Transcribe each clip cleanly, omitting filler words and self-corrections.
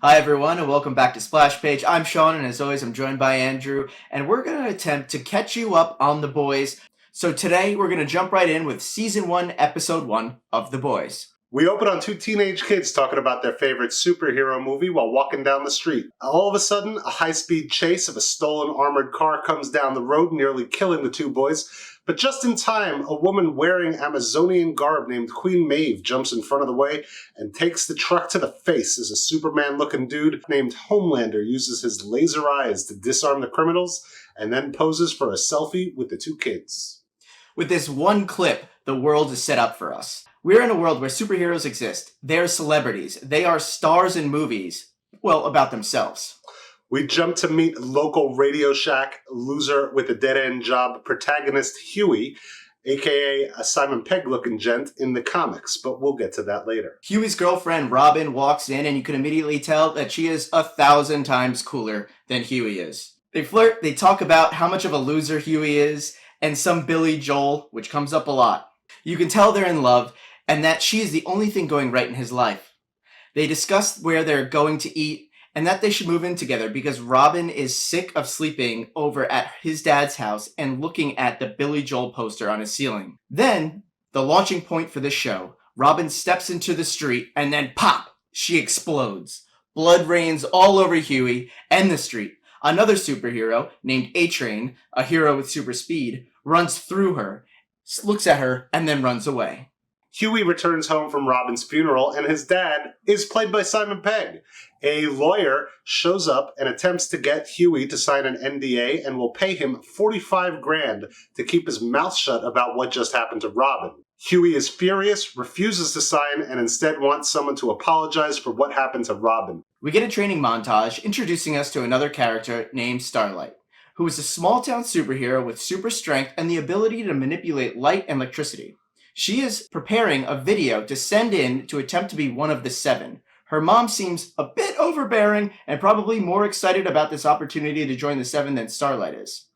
Hi everyone and welcome back to Splashpage. I'm Sean and as always I'm joined by Andrew and we're going to attempt to catch you up on The Boys. So today we're going to jump right in with Season 1, Episode 1 of The Boys. We open on two teenage kids talking about their favorite superhero movie while walking down the street. All of a sudden, a high-speed chase of a stolen armored car comes down the road, nearly killing the two boys. But just in time, a woman wearing Amazonian garb named Queen Maeve jumps in front of the way and takes the truck to the face as a Superman-looking dude named Homelander uses his laser eyes to disarm the criminals and then poses for a selfie with the two kids. With this one clip, the world is set up for us. We're in a world where superheroes exist. They're celebrities. They are stars in movies. Well, about themselves. We jump to meet local Radio Shack loser with a dead-end job protagonist Huey, aka a Simon Pegg-looking gent in the comics, but we'll get to that later. Huey's girlfriend Robin walks in and you can immediately tell that she is 1,000 times cooler than Huey is. They flirt, they talk about how much of a loser Huey is, and some Billy Joel, which comes up a lot. You can tell they're in love, and that she is the only thing going right in his life. They discuss where they're going to eat, and that they should move in together because Robin is sick of sleeping over at his dad's house and looking at the Billy Joel poster on his ceiling. Then, the launching point for this show, Robin steps into the street, and then pop! She explodes. Blood rains all over Huey and the street. Another superhero, named A-Train, a hero with super speed, runs through her, looks at her, and then runs away. Huey returns home from Robin's funeral, and his dad is played by Simon Pegg. A lawyer shows up and attempts to get Huey to sign an NDA and will pay him $45,000 to keep his mouth shut about what just happened to Robin. Huey is furious, refuses to sign, and instead wants someone to apologize for what happened to Robin. We get a training montage introducing us to another character named Starlight, who is a small-town superhero with super strength and the ability to manipulate light and electricity. She is preparing a video to send in to attempt to be one of the 7. Her mom seems a bit overbearing and probably more excited about this opportunity to join the 7 than Starlight is.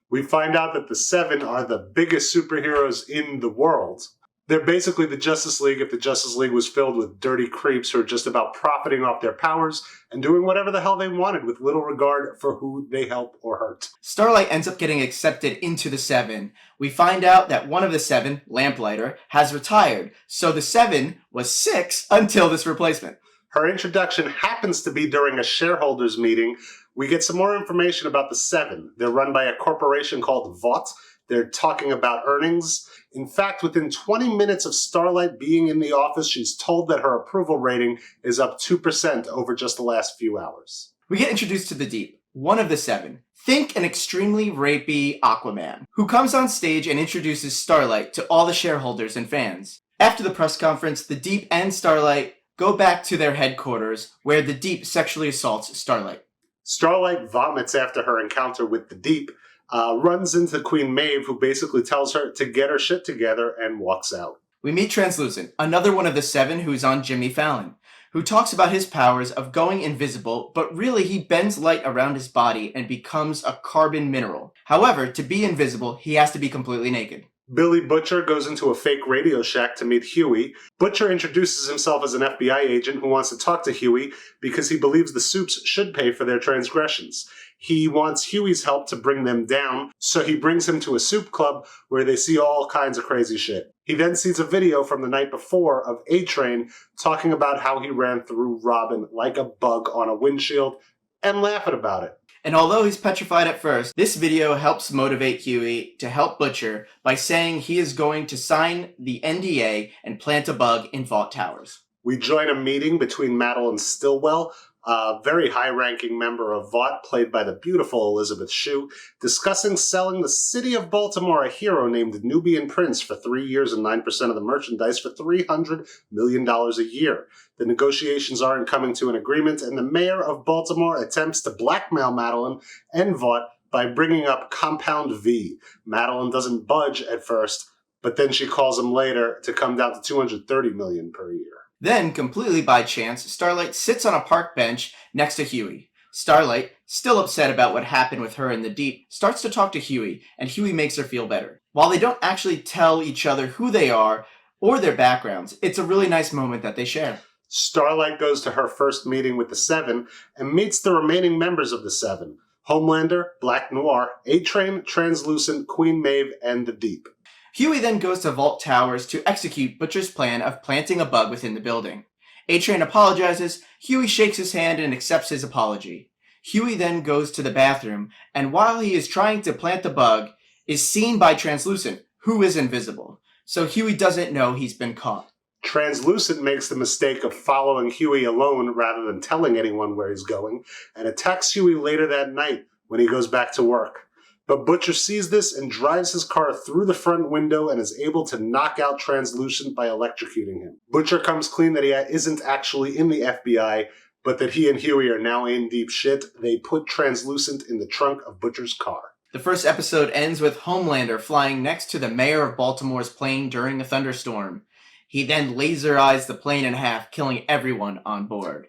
We find out that the 7 are the biggest superheroes in the world. They're basically the Justice League if the Justice League was filled with dirty creeps who are just about profiting off their powers and doing whatever the hell they wanted with little regard for who they help or hurt. Starlight ends up getting accepted into the 7. We find out that one of the 7, Lamplighter, has retired, so the 7 was 6 until this replacement. Her introduction happens to be during a shareholders meeting. We get some more information about the 7. They're run by a corporation called Vought. They're talking about earnings. In fact, within 20 minutes of Starlight being in the office, she's told that her approval rating is up 2% over just the last few hours. We get introduced to the Deep, one of the 7. Think an extremely rapey Aquaman, who comes on stage and introduces Starlight to all the shareholders and fans. After the press conference, the Deep and Starlight go back to their headquarters, where the Deep sexually assaults Starlight. Starlight vomits after her encounter with the Deep, runs into Queen Maeve, who basically tells her to get her shit together and walks out. We meet Translucent, another one of the 7 who's on Jimmy Fallon, who talks about his powers of going invisible, but really he bends light around his body and becomes a carbon mineral. However, to be invisible, he has to be completely naked. Billy Butcher goes into a fake Radio Shack to meet Huey. Butcher introduces himself as an FBI agent who wants to talk to Huey because he believes the Supes should pay for their transgressions. He wants Huey's help to bring them down, so he brings him to a soup club where they see all kinds of crazy shit. He then sees a video from the night before of A-Train talking about how he ran through Robin like a bug on a windshield and laughing about it. And although he's petrified at first, this video helps motivate Huey to help Butcher by saying he is going to sign the NDA and plant a bug in Vought Towers. We join a meeting between Madeline Stillwell, a very high-ranking member of Vought, played by the beautiful Elizabeth Shue, discussing selling the city of Baltimore a hero named Nubian Prince for 3 years and 9% of the merchandise for $300 million a year. The negotiations aren't coming to an agreement, and the mayor of Baltimore attempts to blackmail Madeline and Vought by bringing up Compound V. Madeline doesn't budge at first, but then she calls him later to come down to $230 million per year. Then, completely by chance, Starlight sits on a park bench next to Huey. Starlight, still upset about what happened with her in the Deep, starts to talk to Huey, and Huey makes her feel better. While they don't actually tell each other who they are or their backgrounds, it's a really nice moment that they share. Starlight goes to her first meeting with the Seven and meets the remaining members of the Seven: Homelander, Black Noir, A-Train, Translucent, Queen Maeve, and the Deep. Huey then goes to Vault Towers to execute Butcher's plan of planting a bug within the building. A-Train apologizes, Huey shakes his hand and accepts his apology. Huey then goes to the bathroom, and while he is trying to plant the bug, is seen by Translucent, who is invisible. So Huey doesn't know he's been caught. Translucent makes the mistake of following Huey alone rather than telling anyone where he's going, and attacks Huey later that night when he goes back to work. But Butcher sees this and drives his car through the front window and is able to knock out Translucent by electrocuting him. Butcher comes clean that he isn't actually in the FBI, but that he and Huey are now in deep shit. They put Translucent in the trunk of Butcher's car. The first episode ends with Homelander flying next to the mayor of Baltimore's plane during a thunderstorm. He then laser eyes the plane in half, killing everyone on board.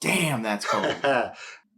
Damn, that's cool.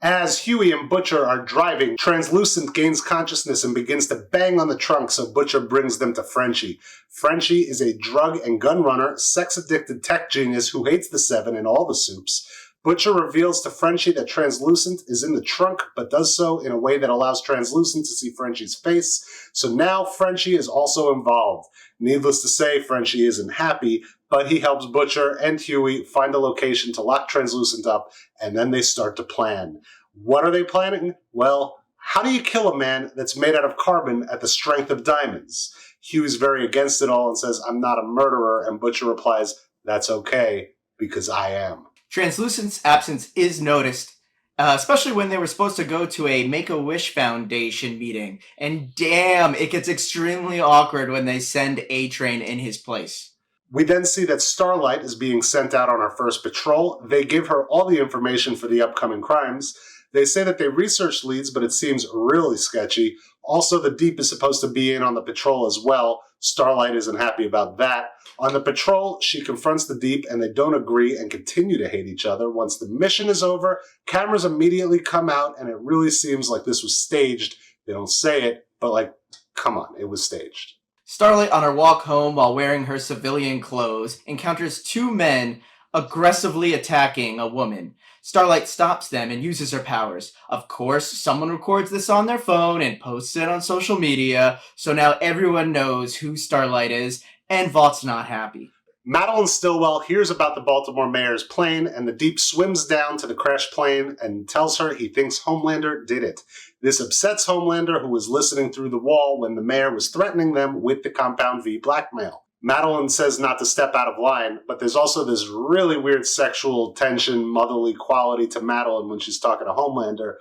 As Huey and Butcher are driving, Translucent gains consciousness and begins to bang on the trunk, so Butcher brings them to Frenchie. Frenchie is a drug and gun runner, sex-addicted tech genius who hates the Seven and all the Supes. Butcher reveals to Frenchie that Translucent is in the trunk, but does so in a way that allows Translucent to see Frenchie's face. So now Frenchie is also involved. Needless to say, Frenchie isn't happy, but he helps Butcher and Huey find a location to lock Translucent up, and then they start to plan. What are they planning? Well, how do you kill a man that's made out of carbon at the strength of diamonds? Huey's very against it all and says, "I'm not a murderer," and Butcher replies, "That's okay, because I am." Translucent's absence is noticed, especially when they were supposed to go to a Make-A-Wish Foundation meeting. And damn, it gets extremely awkward when they send A-Train in his place. We then see that Starlight is being sent out on her first patrol. They give her all the information for the upcoming crimes. They say that they researched leads, but it seems really sketchy. Also, the Deep is supposed to be in on the patrol as well. Starlight isn't happy about that. On the patrol, she confronts the Deep, and they don't agree and continue to hate each other. Once the mission is over, cameras immediately come out, and it really seems like this was staged. They don't say it, but come on, it was staged. Starlight, on her walk home while wearing her civilian clothes, encounters two men aggressively attacking a woman. Starlight stops them and uses her powers. Of course, someone records this on their phone and posts it on social media, so now everyone knows who Starlight is, and Vaught's not happy. Madeline Stillwell hears about the Baltimore mayor's plane, and the Deep swims down to the crashed plane and tells her he thinks Homelander did it. This upsets Homelander, who was listening through the wall when the mayor was threatening them with the Compound V blackmail. Madeline says not to step out of line, but there's also this really weird sexual tension, motherly quality to Madeline when she's talking to Homelander.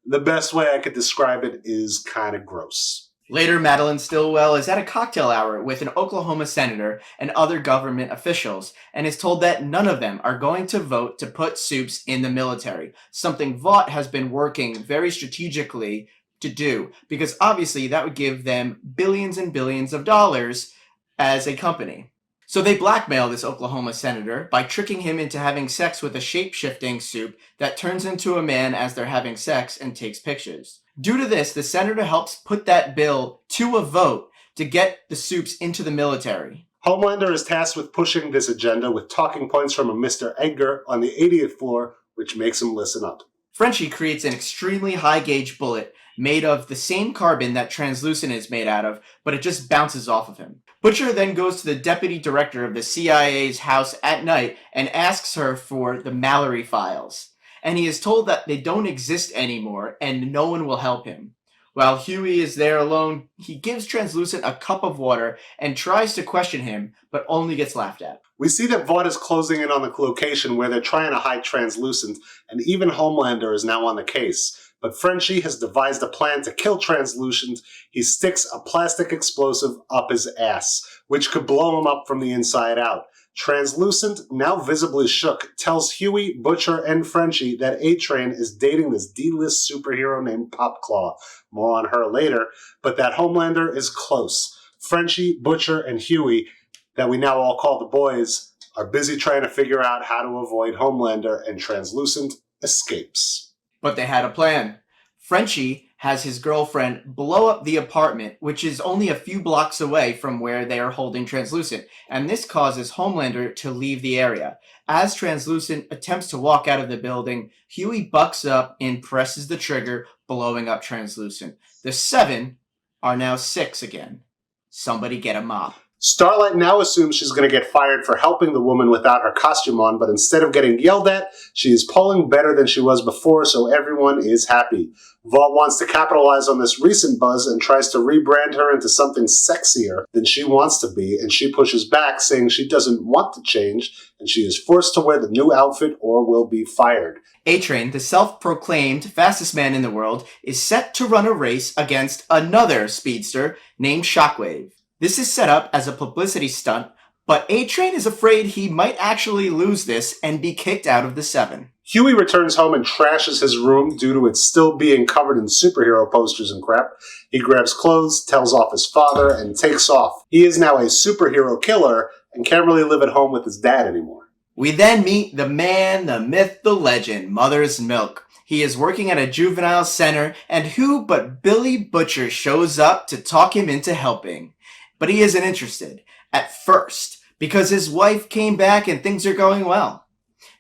The best way I could describe it is kind of gross. Later, Madeline Stillwell is at a cocktail hour with an Oklahoma senator and other government officials, and is told that none of them are going to vote to put Supes in the military, something Vought has been working very strategically to do, because obviously that would give them billions and billions of dollars as a company. So they blackmail this Oklahoma senator by tricking him into having sex with a shape-shifting Supe that turns into a man as they're having sex and takes pictures. Due to this, the senator helps put that bill to a vote to get the Supes into the military. Homelander is tasked with pushing this agenda with talking points from a Mr. Edgar on the 80th floor, which makes him listen up. Frenchie creates an extremely high-gauge bullet made of the same carbon that Translucent is made out of, but it just bounces off of him. Butcher then goes to the deputy director of the CIA's house at night and asks her for the Mallory files. And he is told that they don't exist anymore and no one will help him. While Huey is there alone, he gives Translucent a cup of water and tries to question him, but only gets laughed at. We see that Vought is closing in on the location where they're trying to hide Translucent, and even Homelander is now on the case. But Frenchie has devised a plan to kill Translucent. He sticks a plastic explosive up his ass, which could blow him up from the inside out. Translucent, now visibly shook, tells Huey, Butcher, and Frenchie that A-Train is dating this D-list superhero named Popclaw. More on her later, but that Homelander is close. Frenchie, Butcher, and Huey, that we now all call the boys, are busy trying to figure out how to avoid Homelander, and Translucent escapes. But they had a plan. Frenchie has his girlfriend blow up the apartment, which is only a few blocks away from where they are holding Translucent, and this causes Homelander to leave the area. As Translucent attempts to walk out of the building, Huey bucks up and presses the trigger, blowing up Translucent. The 7 are now 6 again. Somebody get a mop. Starlight now assumes she's going to get fired for helping the woman without her costume on, but instead of getting yelled at, she is pulling better than she was before, so everyone is happy. Vought wants to capitalize on this recent buzz and tries to rebrand her into something sexier than she wants to be, and she pushes back, saying she doesn't want to change, and she is forced to wear the new outfit or will be fired. A-Train, the self-proclaimed fastest man in the world, is set to run a race against another speedster named Shockwave. This is set up as a publicity stunt, but A-Train is afraid he might actually lose this and be kicked out of the 7. Huey returns home and trashes his room due to it still being covered in superhero posters and crap. He grabs clothes, tells off his father, and takes off. He is now a superhero killer and can't really live at home with his dad anymore. We then meet the man, the myth, the legend, Mother's Milk. He is working at a juvenile center, and who but Billy Butcher shows up to talk him into helping. But he isn't interested, at first, because his wife came back and things are going well.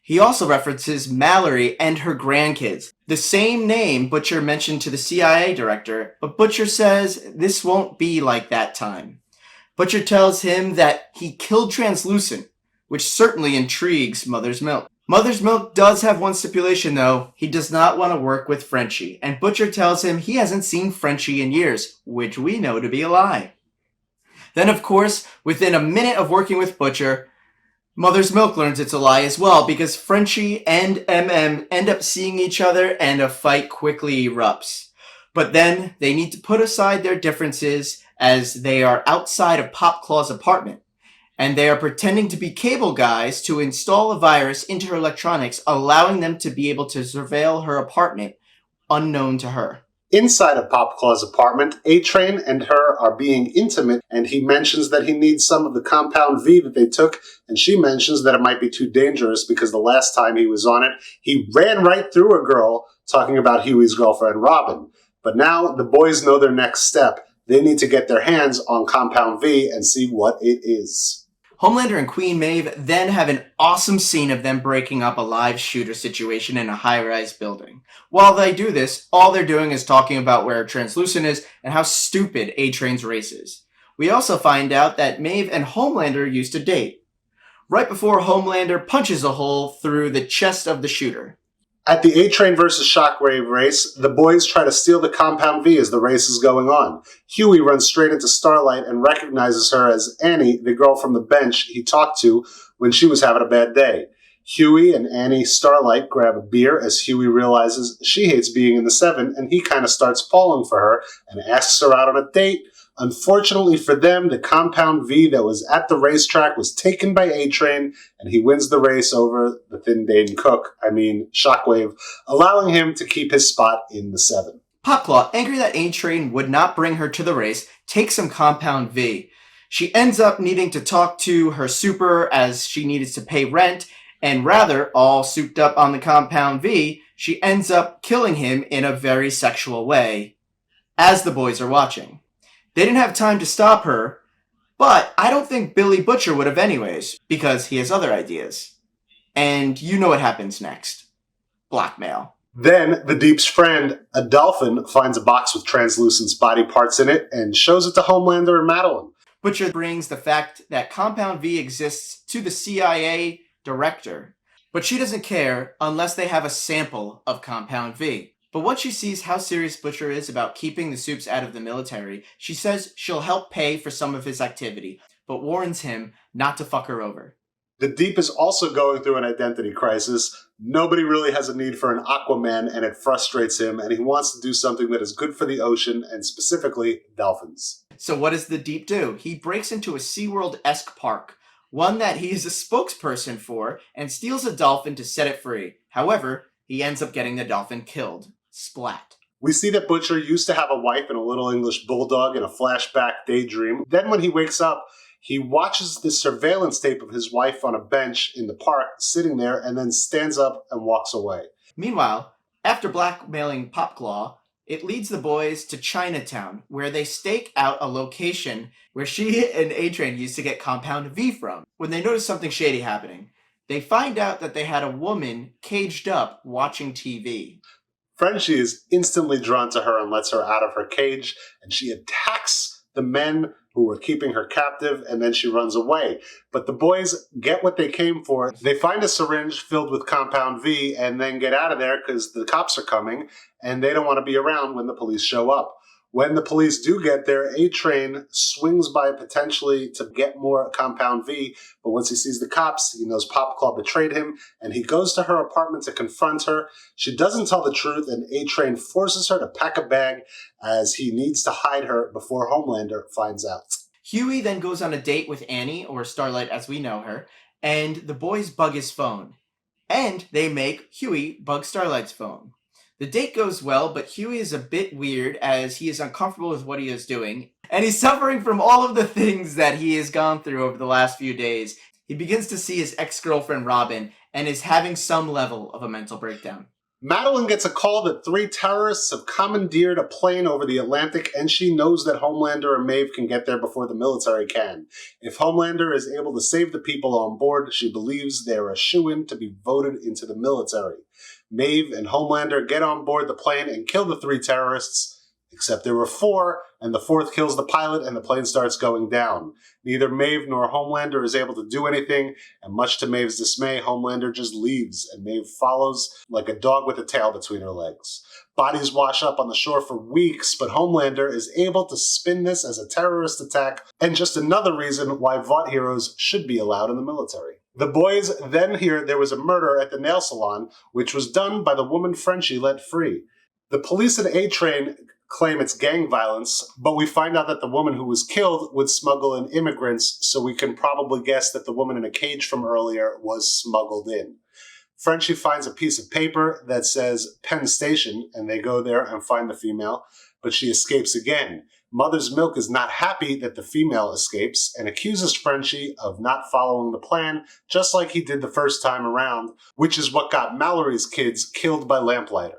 He also references Mallory and her grandkids, the same name Butcher mentioned to the CIA director, but Butcher says this won't be like that time. Butcher tells him that he killed Translucent, which certainly intrigues Mother's Milk. Mother's Milk does have one stipulation, though. He does not want to work with Frenchie, and Butcher tells him he hasn't seen Frenchie in years, which we know to be a lie. Then, of course, within a minute of working with Butcher, Mother's Milk learns it's a lie as well, because Frenchie and MM end up seeing each other and a fight quickly erupts. But then, they need to put aside their differences as they are outside of Popclaw's apartment, and they are pretending to be cable guys to install a virus into her electronics, allowing them to be able to surveil her apartment unknown to her. Inside of Popclaw's apartment, A-Train and her are being intimate, and he mentions that he needs some of the Compound V that they took, and she mentions that it might be too dangerous because the last time he was on it, he ran right through a girl, talking about Huey's girlfriend, Robin. But now the boys know their next step. They need to get their hands on Compound V and see what it is. Homelander and Queen Maeve then have an awesome scene of them breaking up a live shooter situation in a high-rise building. While they do this, all they're doing is talking about where Translucent is and how stupid A-Train's race is. We also find out that Maeve and Homelander used to date, right before Homelander punches a hole through the chest of the shooter. At the A-Train vs. Shockwave race, the boys try to steal the Compound V as the race is going on. Huey runs straight into Starlight and recognizes her as Annie, the girl from the bench he talked to when she was having a bad day. Huey and Annie Starlight grab a beer as Huey realizes she hates being in the 7, and he kind of starts falling for her and asks her out on a date. Unfortunately for them, the Compound V that was at the racetrack was taken by A-Train, and he wins the race over the Thin Dane Cook, Shockwave, allowing him to keep his spot in the 7. Popclaw, angry that A-Train would not bring her to the race, takes some Compound V. She ends up needing to talk to her super as she needed to pay rent, and rather, all souped up on the Compound V, she ends up killing him in a very sexual way, as the boys are watching. They didn't have time to stop her, but I don't think Billy Butcher would have anyways, because he has other ideas. And you know what happens next. Blackmail. Then, the Deep's friend, a dolphin, finds a box with Translucent's body parts in it and shows it to Homelander and Madeline. Butcher brings the fact that Compound V exists to the CIA director, but she doesn't care unless they have a sample of Compound V. But once she sees how serious Butcher is about keeping the Supes out of the military, she says she'll help pay for some of his activity, but warns him not to fuck her over. The Deep is also going through an identity crisis. Nobody really has a need for an Aquaman, and it frustrates him, and he wants to do something that is good for the ocean, and specifically dolphins. So what does the Deep do? He breaks into a SeaWorld-esque park, one that he is a spokesperson for, and steals a dolphin to set it free. However, he ends up getting the dolphin killed. Splat. We see that Butcher used to have a wife and a little English bulldog in a flashback daydream. Then when he wakes up, he watches the surveillance tape of his wife on a bench in the park, sitting there, and then stands up and walks away. Meanwhile, after blackmailing Popclaw, It leads the boys to Chinatown, where they stake out a location where she and A-Train used to get Compound V from. When they notice something shady happening, they find out that they had a woman caged up watching TV. Frenchie is instantly drawn to her and lets her out of her cage, and she attacks the men who were keeping her captive, and then she runs away. But the boys get what they came for. They find a syringe filled with Compound V and then get out of there because the cops are coming, and they don't want to be around when the police show up. When the police do get there, A-Train swings by potentially to get more Compound V, but once he sees the cops, he knows Pop Claw betrayed him, and he goes to her apartment to confront her. She doesn't tell the truth, and A-Train forces her to pack a bag as he needs to hide her before Homelander finds out. Huey then goes on a date with Annie, or Starlight as we know her, and the boys bug his phone. And they make Huey bug Starlight's phone. The date goes well, but Huey is a bit weird as he is uncomfortable with what he is doing, and he's suffering from all of the things that he has gone through over the last few days. He begins to see his ex-girlfriend Robin and is having some level of a mental breakdown. Madeline gets a call that 3 terrorists have commandeered a plane over the Atlantic, and she knows that Homelander and Maeve can get there before the military can. If Homelander is able to save the people on board, she believes they're a shoo-in to be voted into the military. Maeve and Homelander get on board the plane and kill the 3 terrorists, except there were 4, and the 4th kills the pilot and the plane starts going down. Neither Maeve nor Homelander is able to do anything, and much to Maeve's dismay, Homelander just leaves, and Maeve follows like a dog with a tail between her legs. Bodies wash up on the shore for weeks, but Homelander is able to spin this as a terrorist attack, and just another reason why Vought heroes should be allowed in the military. The boys then hear there was a murder at the nail salon, which was done by the woman Frenchie let free. The police and A-Train claim it's gang violence, but we find out that the woman who was killed would smuggle in immigrants, so we can probably guess that the woman in a cage from earlier was smuggled in. Frenchie finds a piece of paper that says Penn Station, and they go there and find the female, but she escapes again. Mother's Milk is not happy that the female escapes and accuses Frenchie of not following the plan, just like he did the first time around, which is what got Mallory's kids killed by Lamplighter.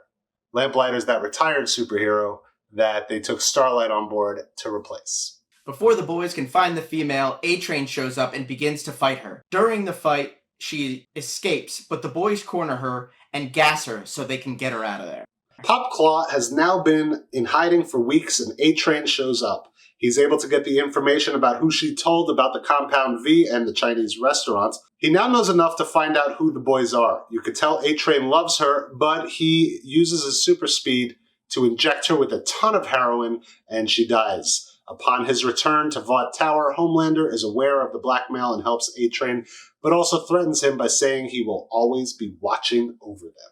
Lamplighter's that retired superhero that they took Starlight on board to replace. Before the boys can find the female, A-Train shows up and begins to fight her. During the fight, she escapes, but the boys corner her and gas her so they can get her out of there. Pop Claw has now been in hiding for weeks, and A-Train shows up. He's able to get the information about who she told about the Compound V and the Chinese restaurant. He now knows enough to find out who the boys are. You could tell A-Train loves her, but he uses his super speed to inject her with a ton of heroin, and she dies. Upon his return to Vought Tower, Homelander is aware of the blackmail and helps A-Train, but also threatens him by saying he will always be watching over them.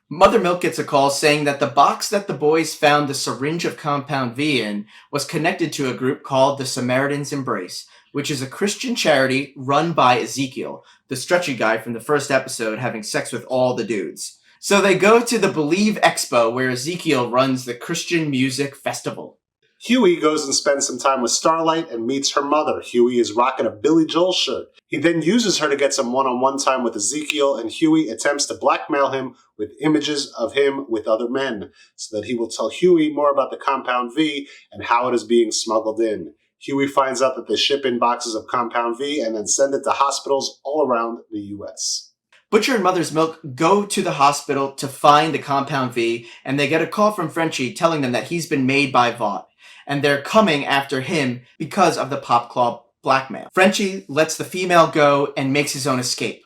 Mother Milk gets a call saying that the box that the boys found the syringe of Compound V in was connected to a group called the Samaritan's Embrace, which is a Christian charity run by Ezekiel, the stretchy guy from the first episode having sex with all the dudes. So they go to the Believe Expo where Ezekiel runs the Christian Music Festival. Huey goes and spends some time with Starlight and meets her mother. Huey is rocking a Billy Joel shirt. He then uses her to get some one-on-one time with Ezekiel, and Huey attempts to blackmail him with images of him with other men, so that he will tell Huey more about the Compound V and how it is being smuggled in. Huey finds out that they ship in boxes of Compound V and then send it to hospitals all around the U.S. Butcher and Mother's Milk go to the hospital to find the Compound V, and they get a call from Frenchie telling them that he's been made by Vought, and they're coming after him because of the Pop Claw blackmail. Frenchie lets the female go and makes his own escape.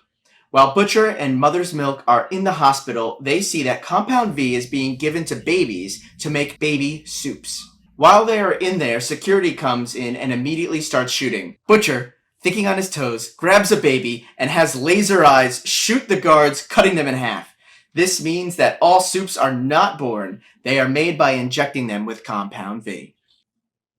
While Butcher and Mother's Milk are in the hospital, they see that Compound V is being given to babies to make baby soups. While they are in there, security comes in and immediately starts shooting. Butcher, thinking on his toes, grabs a baby and has laser eyes shoot the guards, cutting them in half. This means that all soups are not born. They are made by injecting them with Compound V.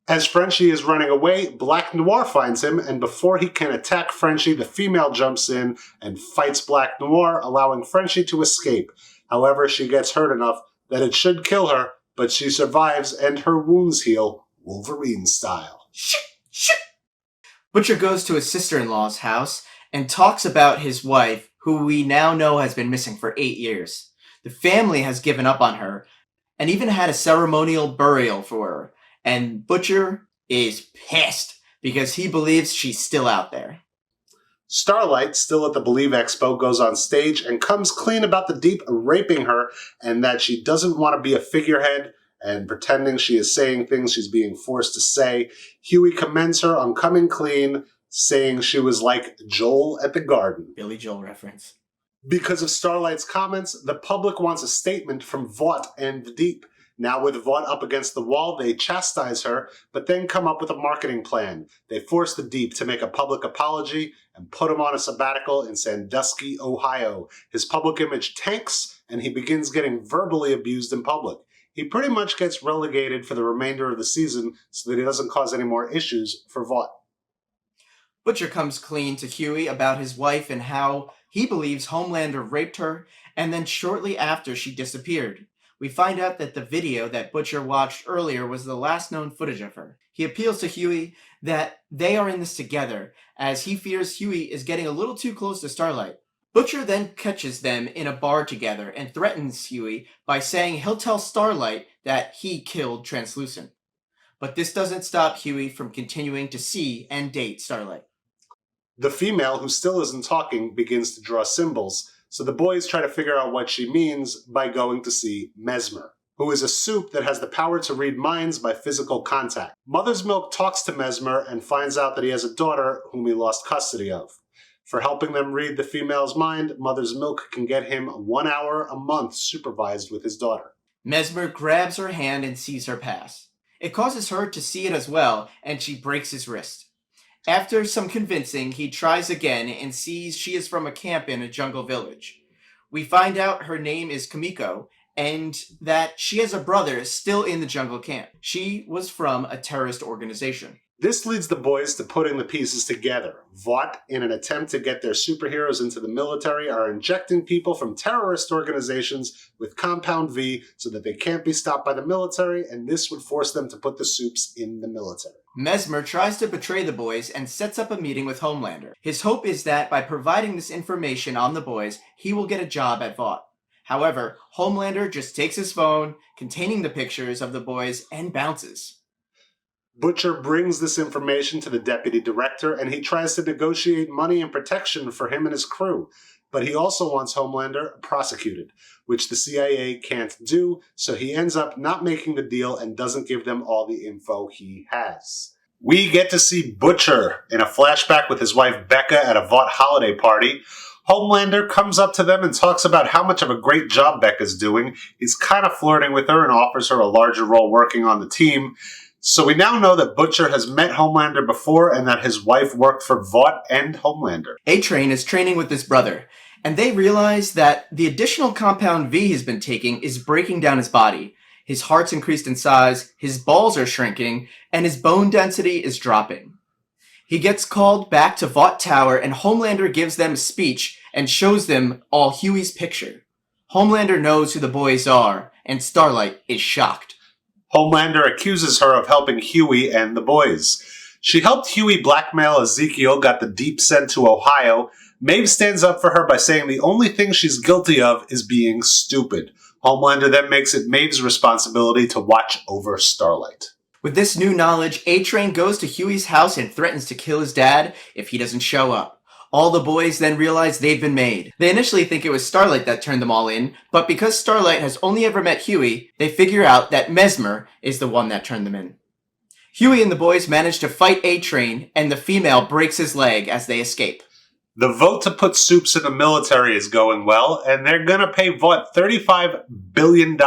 As Frenchie is running away, Black Noir finds him, and before he can attack Frenchie, the female jumps in and fights Black Noir, allowing Frenchie to escape. However, she gets hurt enough that it should kill her, but she survives and her wounds heal, Wolverine style. Shit! Butcher goes to his sister-in-law's house and talks about his wife, who we now know has been missing for 8 years. The family has given up on her, and even had a ceremonial burial for her. And Butcher is pissed because he believes she's still out there. Starlight, still at the Believe Expo, goes on stage and comes clean about the Deep raping her and that she doesn't want to be a figurehead and pretending she is saying things she's being forced to say. Huey commends her on coming clean, saying she was like Joel at the garden. Billy Joel reference. Because of Starlight's comments, the public wants a statement from Vought and the Deep. Now with Vought up against the wall, they chastise her, but then come up with a marketing plan. They force the Deep to make a public apology and put him on a sabbatical in Sandusky, Ohio. His public image tanks, and he begins getting verbally abused in public. He pretty much gets relegated for the remainder of the season so that he doesn't cause any more issues for Vought. Butcher comes clean to Huey about his wife and how he believes Homelander raped her, and then shortly after she disappeared. We find out that the video that Butcher watched earlier was the last known footage of her. He appeals to Huey that they are in this together, as he fears Huey is getting a little too close to Starlight. Butcher then catches them in a bar together and threatens Huey by saying he'll tell Starlight that he killed Translucent. But this doesn't stop Huey from continuing to see and date Starlight. The female, who still isn't talking, begins to draw symbols, so the boys try to figure out what she means by going to see Mesmer, who is a soup that has the power to read minds by physical contact. Mother's Milk talks to Mesmer and finds out that he has a daughter whom he lost custody of. For helping them read the female's mind, Mother's Milk can get him 1 hour a month supervised with his daughter. Mesmer grabs her hand and sees her pass. It causes her to see it as well, and she breaks his wrist. After some convincing, he tries again and sees she is from a camp in a jungle village. We find out her name is Kamiko, and that she has a brother still in the jungle camp. She was from a terrorist organization. This leads the boys to putting the pieces together. Vought, in an attempt to get their superheroes into the military, are injecting people from terrorist organizations with Compound V so that they can't be stopped by the military, and this would force them to put the soups in the military. Mesmer tries to betray the boys and sets up a meeting with Homelander. His hope is that by providing this information on the boys, he will get a job at Vought. However, Homelander just takes his phone, containing the pictures of the boys, and bounces. Butcher brings this information to the deputy director, and he tries to negotiate money and protection for him and his crew. But he also wants Homelander prosecuted, which the CIA can't do, so he ends up not making the deal and doesn't give them all the info he has. We get to see Butcher in a flashback with his wife Becca at a Vought holiday party. Homelander comes up to them and talks about how much of a great job Becca's doing. He's kind of flirting with her and offers her a larger role working on the team. So we now know that Butcher has met Homelander before and that his wife worked for Vought and Homelander. A-Train is training with his brother, and they realize that the additional Compound V he's been taking is breaking down his body. His heart's increased in size, his balls are shrinking, and his bone density is dropping. He gets called back to Vought Tower, and Homelander gives them a speech and shows them all Huey's picture. Homelander knows who the boys are, and Starlight is shocked. Homelander accuses her of helping Huey and the boys. She helped Huey blackmail Ezekiel, got the Deep sent to Ohio. Maeve stands up for her by saying the only thing she's guilty of is being stupid. Homelander then makes it Maeve's responsibility to watch over Starlight. With this new knowledge, A-Train goes to Huey's house and threatens to kill his dad if he doesn't show up. All the boys then realize they've been made. They initially think it was Starlight that turned them all in, but because Starlight has only ever met Huey, they figure out that Mesmer is the one that turned them in. Huey and the boys manage to fight A-Train, and the female breaks his leg as they escape. The vote to put soups in the military is going well, and they're gonna pay Vought $35 billion.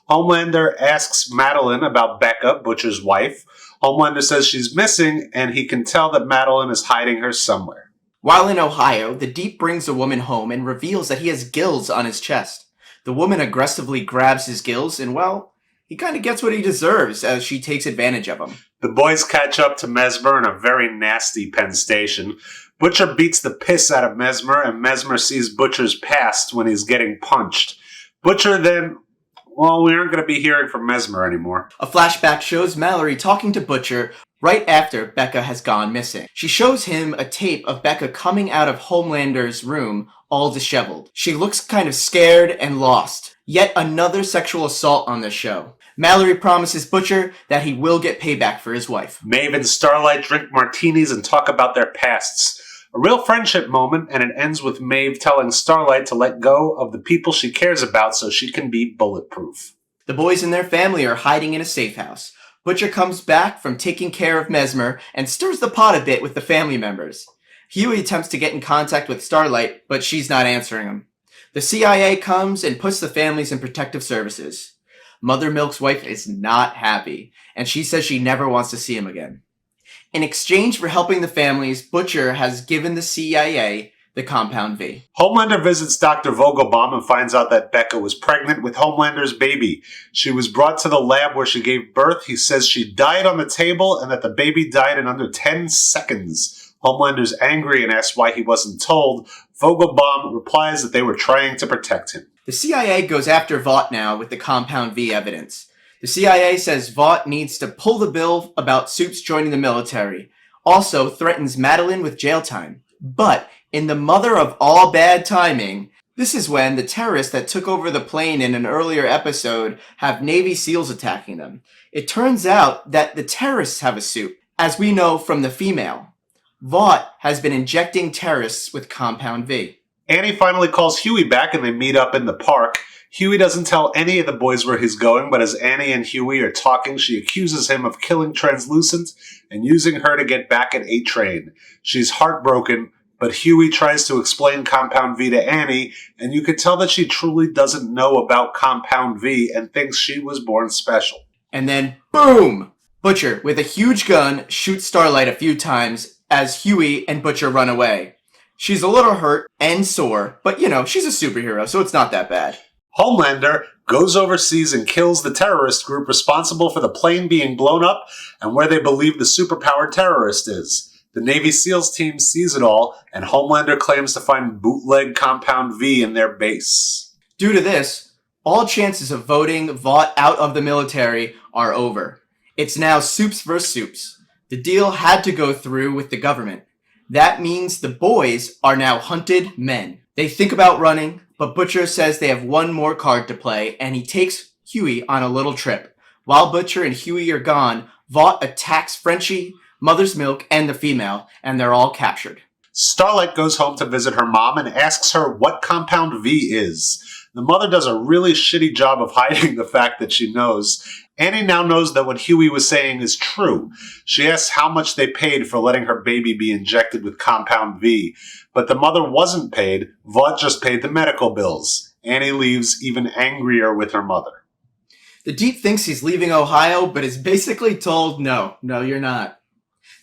Homelander asks Madeline about Becca, Butcher's wife. Homelander says she's missing, and he can tell that Madeline is hiding her somewhere. While in Ohio, the Deep brings a woman home and reveals that he has gills on his chest. The woman aggressively grabs his gills, and well, he kind of gets what he deserves as she takes advantage of him. The boys catch up to Mesmer in a very nasty Penn Station. Butcher beats the piss out of Mesmer, and Mesmer sees Butcher's past when he's getting punched. Butcher then... well, we aren't going to be hearing from Mesmer anymore. A flashback shows Mallory talking to Butcher right after Becca has gone missing. She shows him a tape of Becca coming out of Homelander's room, all disheveled. She looks kind of scared and lost. Yet another sexual assault on this show. Mallory promises Butcher that he will get payback for his wife. Maeve and Starlight drink martinis and talk about their pasts. A real friendship moment, and it ends with Maeve telling Starlight to let go of the people she cares about so she can be bulletproof. The boys and their family are hiding in a safe house. Butcher comes back from taking care of Mesmer and stirs the pot a bit with the family members. Huey attempts to get in contact with Starlight, but she's not answering him. The CIA comes and puts the families in protective services. Mother Milk's wife is not happy, and she says she never wants to see him again. In exchange for helping the families, Butcher has given the CIA the Compound V. Homelander visits Dr. Vogelbaum and finds out that Becca was pregnant with Homelander's baby. She was brought to the lab where she gave birth. He says she died on the table and that the baby died in under 10 seconds. Homelander's angry and asks why he wasn't told. Vogelbaum replies that they were trying to protect him. The CIA goes after Vought now with the Compound V evidence. The CIA says Vought needs to pull the bill about Soups joining the military. Also threatens Madeline with jail time. But in the mother of all bad timing, this is when the terrorists that took over the plane in an earlier episode have Navy SEALs attacking them. It turns out that the terrorists have a soup, as we know from the female. Vought has been injecting terrorists with Compound V. Annie finally calls Huey back and they meet up in the park. Huey doesn't tell any of the boys where he's going, but as Annie and Huey are talking, she accuses him of killing Translucent and using her to get back at A-Train. She's heartbroken, but Huey tries to explain Compound V to Annie, and you can tell that she truly doesn't know about Compound V and thinks she was born special. And then, boom! Butcher, with a huge gun, shoots Starlight a few times as Huey and Butcher run away. She's a little hurt and sore, but she's a superhero, so it's not that bad. Homelander goes overseas and kills the terrorist group responsible for the plane being blown up and where they believe the superpowered terrorist is. The Navy SEALs team sees it all, and Homelander claims to find bootleg Compound V in their base. Due to this, all chances of voting Vought out of the military are over. It's now Soups versus Soups. The deal had to go through with the government. That means the boys are now hunted men. They think about running, but Butcher says they have one more card to play, and he takes Huey on a little trip. While Butcher and Huey are gone, Vought attacks Frenchie, Mother's Milk, and the female, and they're all captured. Starlight goes home to visit her mom and asks her what Compound V is. The mother does a really shitty job of hiding the fact that she knows. Annie now knows that what Huey was saying is true. She asks how much they paid for letting her baby be injected with Compound V. But the mother wasn't paid. Vought just paid the medical bills. Annie leaves even angrier with her mother. The Deep thinks he's leaving Ohio, but is basically told, no, you're not.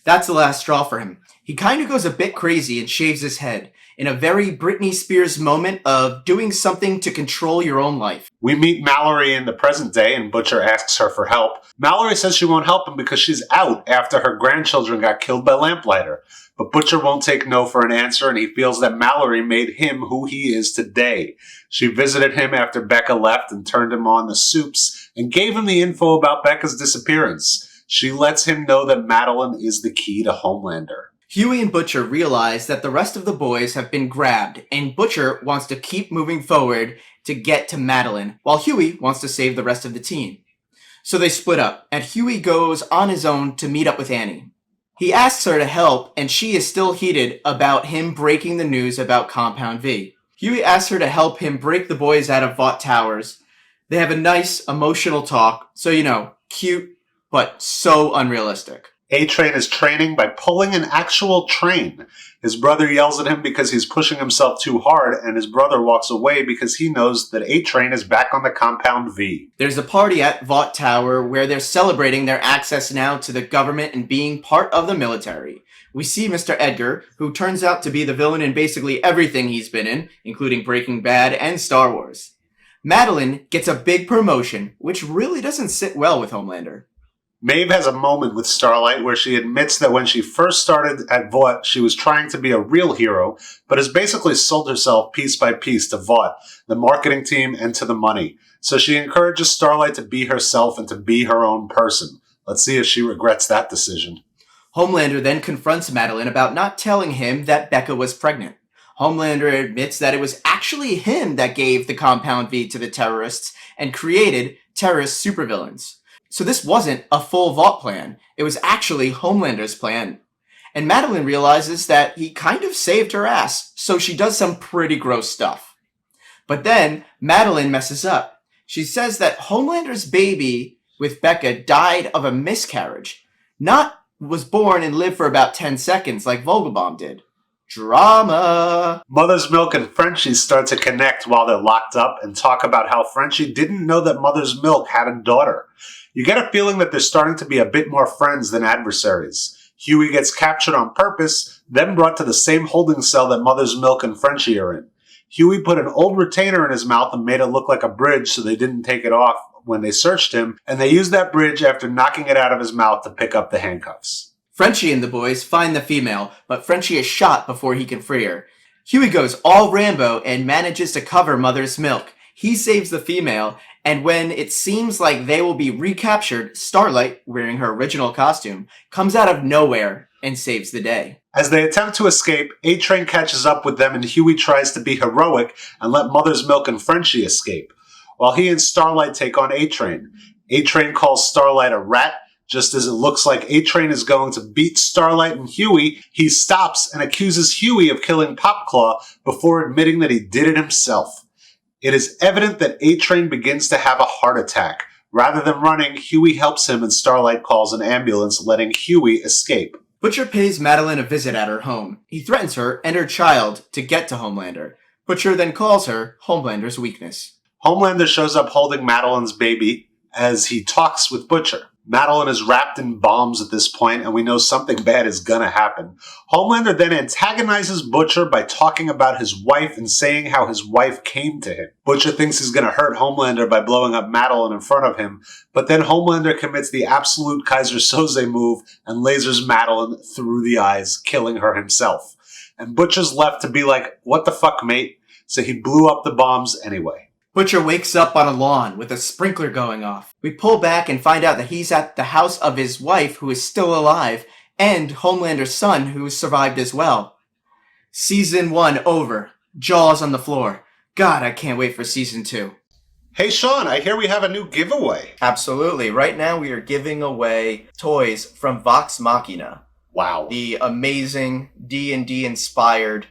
That's the last straw for him. He kind of goes a bit crazy and shaves his head, in a very Britney Spears moment of doing something to control your own life. We meet Mallory in the present day, and Butcher asks her for help. Mallory says she won't help him because she's out after her grandchildren got killed by Lamplighter. But Butcher won't take no for an answer, and he feels that Mallory made him who he is today. She visited him after Becca left and turned him on the Soups, and gave him the info about Becca's disappearance. She lets him know that Madeline is the key to Homelander. Huey and Butcher realize that the rest of the boys have been grabbed, and Butcher wants to keep moving forward to get to Madeline, while Huey wants to save the rest of the team. So they split up, and Huey goes on his own to meet up with Annie. He asks her to help, and she is still heated about him breaking the news about Compound V. Huey asks her to help him break the boys out of Vought Towers. They have a nice, emotional talk, so cute, but so unrealistic. A-Train is training by pulling an actual train. His brother yells at him because he's pushing himself too hard, and his brother walks away because he knows that A-Train is back on the Compound V. There's a party at Vought Tower where they're celebrating their access now to the government and being part of the military. We see Mr. Edgar, who turns out to be the villain in basically everything he's been in, including Breaking Bad and Star Wars. Madeline gets a big promotion, which really doesn't sit well with Homelander. Maeve has a moment with Starlight where she admits that when she first started at Vought, she was trying to be a real hero, but has basically sold herself piece by piece to Vought, the marketing team, and to the money. So she encourages Starlight to be herself and to be her own person. Let's see if she regrets that decision. Homelander then confronts Madeline about not telling him that Becca was pregnant. Homelander admits that it was actually him that gave the Compound V to the terrorists and created terrorist supervillains. So this wasn't a full vault plan. It was actually Homelander's plan. And Madeline realizes that he kind of saved her ass, so she does some pretty gross stuff. But then Madeline messes up. She says that Homelander's baby with Becca died of a miscarriage, not was born and lived for about 10 seconds like Vogelbaum did. Drama! Mother's Milk and Frenchie start to connect while they're locked up and talk about how Frenchie didn't know that Mother's Milk had a daughter. You get a feeling that they're starting to be a bit more friends than adversaries. Huey gets captured on purpose, then brought to the same holding cell that Mother's Milk and Frenchie are in. Huey put an old retainer in his mouth and made it look like a bridge so they didn't take it off when they searched him, and they used that bridge after knocking it out of his mouth to pick up the handcuffs. Frenchie and the boys find the female, but Frenchie is shot before he can free her. Huey goes all Rambo and manages to cover Mother's Milk. He saves the female, and when it seems like they will be recaptured, Starlight, wearing her original costume, comes out of nowhere and saves the day. As they attempt to escape, A-Train catches up with them and Huey tries to be heroic and let Mother's Milk and Frenchie escape, while he and Starlight take on A-Train. A-Train calls Starlight a rat. Just as it looks like A-Train is going to beat Starlight and Huey, he stops and accuses Huey of killing Popclaw before admitting that he did it himself. It is evident that A-Train begins to have a heart attack. Rather than running, Huey helps him and Starlight calls an ambulance, letting Huey escape. Butcher pays Madeline a visit at her home. He threatens her and her child to get to Homelander. Butcher then calls her Homelander's weakness. Homelander shows up holding Madeline's baby as he talks with Butcher. Madeline is wrapped in bombs at this point, and we know something bad is gonna happen. Homelander then antagonizes Butcher by talking about his wife and saying how his wife came to him. Butcher thinks he's gonna hurt Homelander by blowing up Madeline in front of him, but then Homelander commits the absolute Kaiser Soze move and lasers Madeline through the eyes, killing her himself. And Butcher's left to be like, what the fuck, mate? So he blew up the bombs anyway. Butcher wakes up on a lawn with a sprinkler going off. We pull back and find out that he's at the house of his wife, who is still alive, and Homelander's son, who has survived as well. Season 1 over. Jaws on the floor. God, I can't wait for Season 2. Hey Sean, I hear we have a new giveaway. Absolutely. Right now we are giving away toys from Vox Machina. Wow. The amazing D&D inspired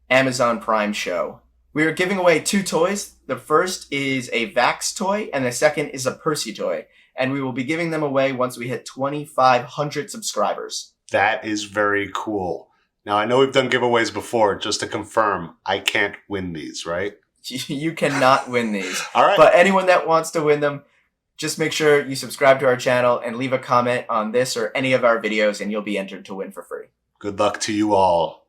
Amazon Prime show. We are giving away 2 toys. The first is a Vax toy, and the second is a Percy toy. And we will be giving them away once we hit 2,500 subscribers. That is very cool. Now, I know we've done giveaways before. Just to confirm, I can't win these, right? You cannot win these. All right. But anyone that wants to win them, just make sure you subscribe to our channel and leave a comment on this or any of our videos, and you'll be entered to win for free. Good luck to you all.